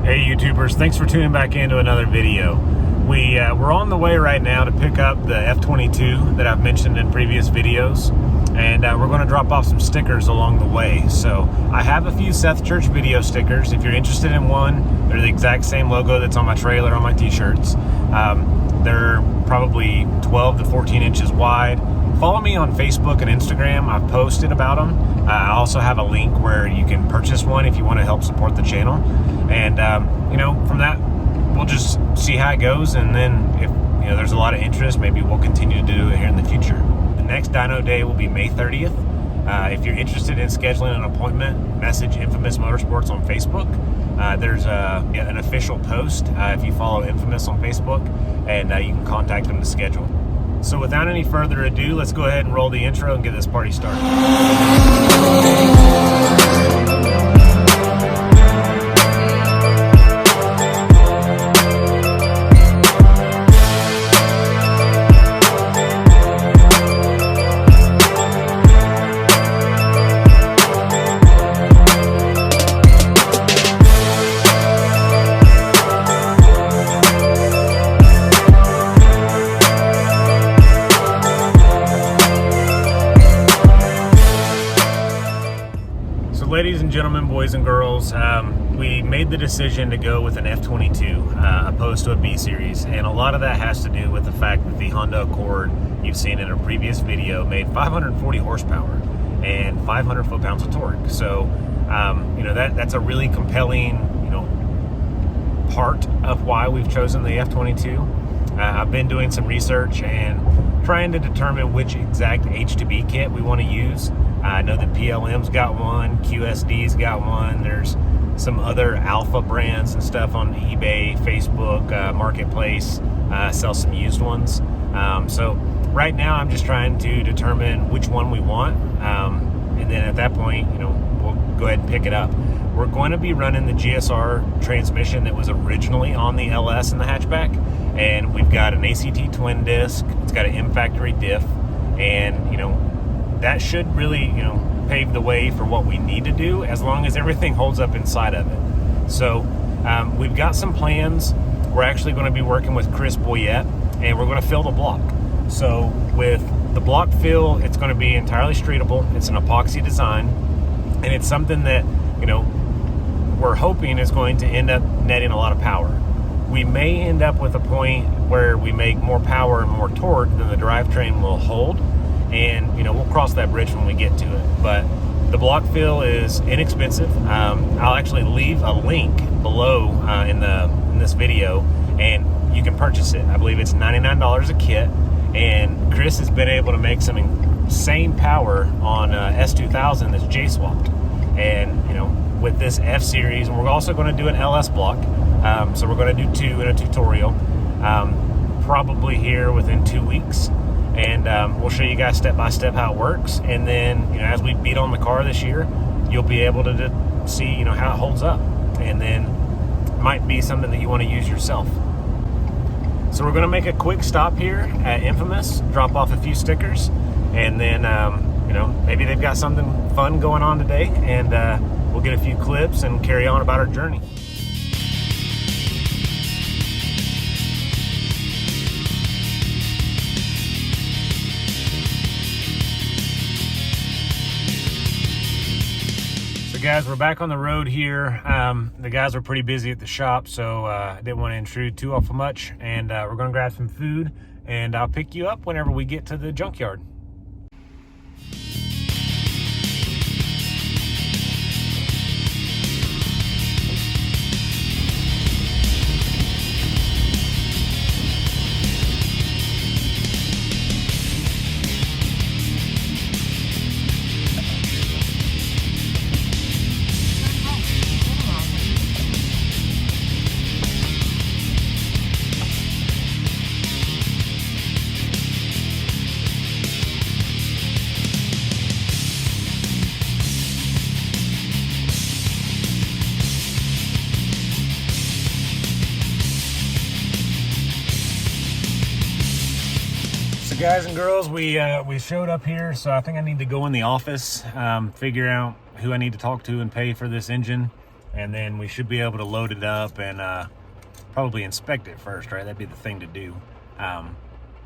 Hey YouTubers, thanks for tuning back into another video. We're on the way right now to pick up the F22 that I've mentioned in previous videos, and we're going to drop off some stickers along the way. So I have a few Seth Church video stickers. If you're interested in one, they're the exact same logo that's on my trailer on my t-shirts. They're probably 12 to 14 inches wide. Follow me on Facebook and Instagram. I've posted about them. I also have a link where you can purchase one if you want to help support the channel. And from that, we'll just see how it goes. And then if there's a lot of interest, maybe we'll continue to do it here in the future. The next dyno day will be May 30th. If you're interested in scheduling an appointment, message Infamous Motorsports on Facebook. There's an official post if you follow Infamous on Facebook, and you can contact them to schedule. So without any further ado, let's go ahead and roll the intro and get this party started. Ladies and gentlemen, boys and girls, we made the decision to go with an F22 opposed to a B series, and a lot of that has to do with the fact that the Honda Accord you've seen in a previous video made 540 horsepower and 500 foot-pounds of torque. So that's a really compelling part of why we've chosen the F22. I've been doing some research and trying to determine which exact H2b kit we want to use. I know that PLM's got one, QSD's got one. There's some other Alpha brands and stuff on eBay, Facebook, Marketplace, sell some used ones. So right now I'm just trying to determine which one we want. And then at that point, we'll go ahead and pick it up. We're going to be running the GSR transmission that was originally on the LS in the hatchback. And we've got an ACT twin disc. It's got an M factory diff. And, that should really, pave the way for what we need to do, as long as everything holds up inside of it. So we've got some plans. We're actually going to be working with Chris Boyette, and we're going to fill the block. So with the block fill, it's going to be entirely streetable. It's an epoxy design, and it's something that, we're hoping is going to end up netting a lot of power. We may end up with a point where we make more power and more torque than the drivetrain will hold. And we'll cross that bridge when we get to it. But the block fill is inexpensive. I'll actually leave a link below in this video, and you can purchase it. I believe it's $99 a kit. And Chris has been able to make some insane power on S2000 that's J-swapped. And with this F series, and we're also going to do an LS block. So we're going to do two in a tutorial, probably here within 2 weeks. And we'll show you guys step by step how it works. And then, as we beat on the car this year, you'll be able to see, how it holds up. And then it might be something that you want to use yourself. So we're going to make a quick stop here at Infamous, drop off a few stickers, and then, maybe they've got something fun going on today, and we'll get a few clips and carry on about our journey. Guys, we're back on the road here. The guys are pretty busy at the shop, so I didn't want to intrude too awful much, and we're going to grab some food, and I'll pick you up whenever we get to the junkyard. Guys and girls, we showed up here, so I think I need to go in the office, figure out who I need to talk to and pay for this engine. and then we should be able to load it up and probably inspect it first, right? That'd be the thing to do.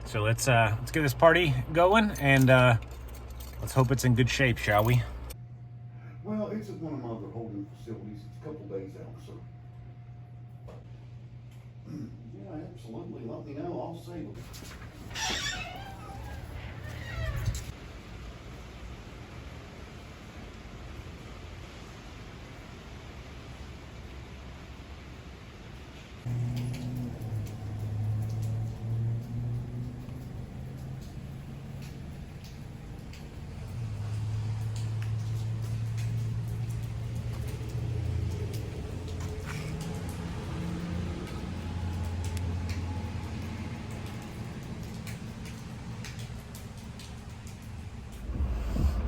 So let's get this party going, and let's hope it's in good shape, shall we? Well, it's at one of my other holding facilities. It's a couple days out, so. Yeah, absolutely. Let me know. I'll save them.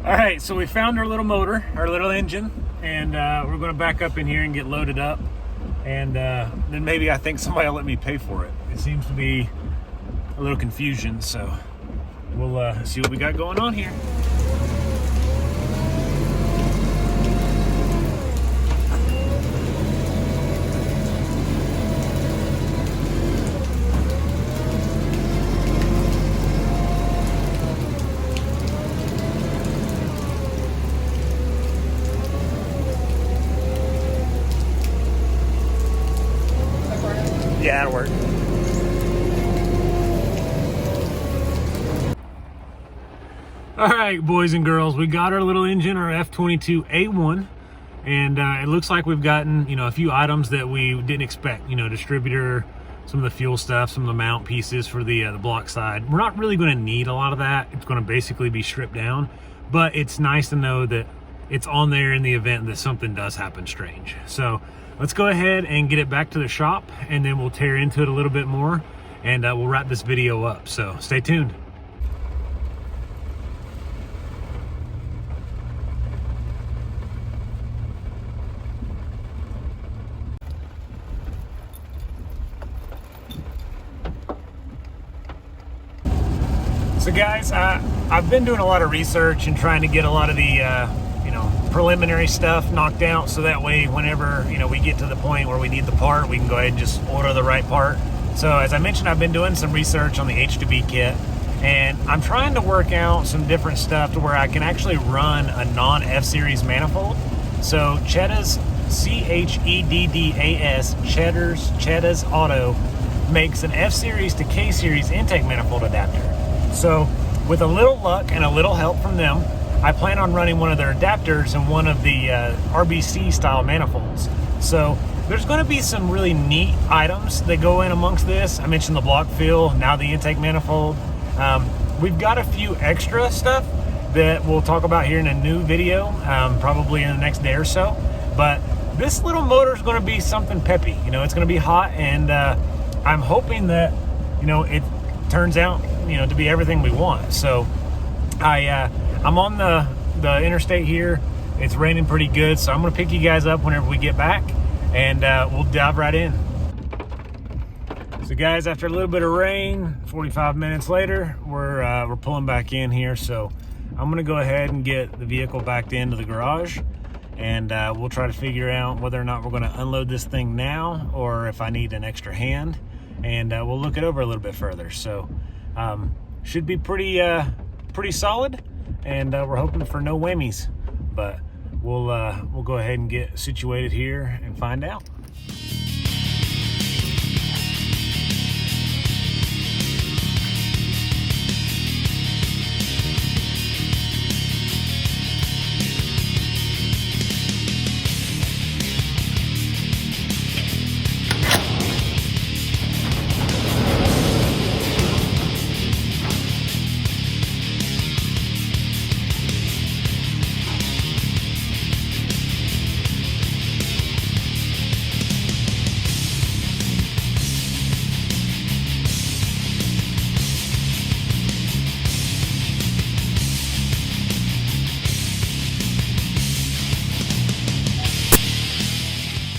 All right, so we found our little motor, our little engine, and we're going to back up in here and get loaded up, and then maybe I think somebody will let me pay for it. It seems to be a little confusion, so we'll see what we got going on here. Yeah, that'll work. All right, boys and girls, we got our little engine, our F22A1, and it looks like we've gotten, a few items that we didn't expect. Distributor, some of the fuel stuff, some of the mount pieces for the block side. We're not really going to need a lot of that. It's going to basically be stripped down, but it's nice to know that it's on there in the event that something does happen strange. So let's go ahead and get it back to the shop, and then we'll tear into it a little bit more, and we'll wrap this video up. So stay tuned. So guys, I've been doing a lot of research and trying to get a lot of the preliminary stuff knocked out, so that way whenever we get to the point where we need the part, we can go ahead and just order the right part. So as I mentioned, I've been doing some research on the H2b kit, and I'm trying to work out some different stuff to where I can actually run a non-F-series manifold. So Cheddas, C-H-E-D-D-A-S, CheddasAuto makes an F-series to K-series intake manifold adapter. So with a little luck and a little help from them, I plan on running one of their adapters in one of the RBC style manifolds. So there's going to be some really neat items that go in amongst this. I mentioned the block fill, now the intake manifold. We've got a few extra stuff that we'll talk about here in a new video, probably in the next day or so. But this little motor is going to be something peppy. It's going to be hot, and I'm hoping that it turns out to be everything we want. So I'm on the interstate here. It's raining pretty good, so I'm gonna pick you guys up whenever we get back, and we'll dive right in. So guys, after a little bit of rain, 45 minutes later, we're pulling back in here. So I'm gonna go ahead and get the vehicle backed into the garage, and we'll try to figure out whether or not we're gonna unload this thing now, or if I need an extra hand, and we'll look it over a little bit further. So should be pretty solid, and we're hoping for no whammies, but we'll go ahead and get situated here and find out.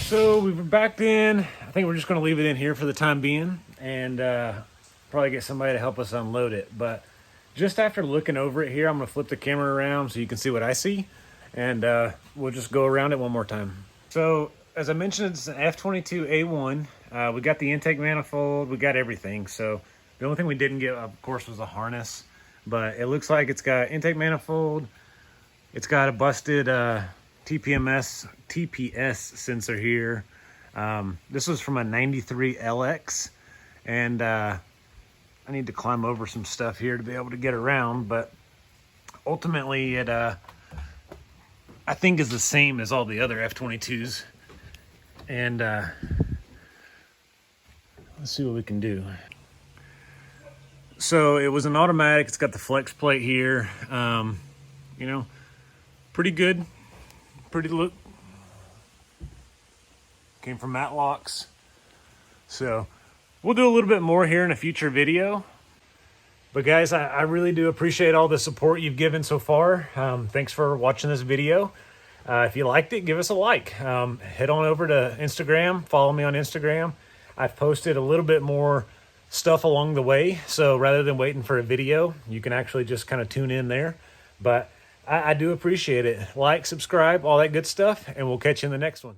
So we've backed in. I think we're just going to leave it in here for the time being, and probably get somebody to help us unload it. But just after looking over it here, I'm going to flip the camera around so you can see what I see, and we'll just go around it one more time. So as I mentioned, it's an F22A1. We got the intake manifold, we got everything. So the only thing we didn't get, of course, was a harness. But it looks like it's got intake manifold. It's got a busted TPS sensor here. This was from a 93 LX. And I need to climb over some stuff here to be able to get around. But ultimately, it I think is the same as all the other F22s. And let's see what we can do. So it was an automatic. It's got the flex plate here. You know, pretty good. Pretty look. Came from Matlocks. So we'll do a little bit more here in a future video. But guys, I really do appreciate all the support you've given so far. Thanks for watching this video. If you liked it, give us a like. Head on over to Instagram. Follow me on Instagram. I've posted a little bit more stuff along the way. So rather than waiting for a video, you can actually just kind of tune in there. But I do appreciate it. Like, subscribe, all that good stuff. And we'll catch you in the next one.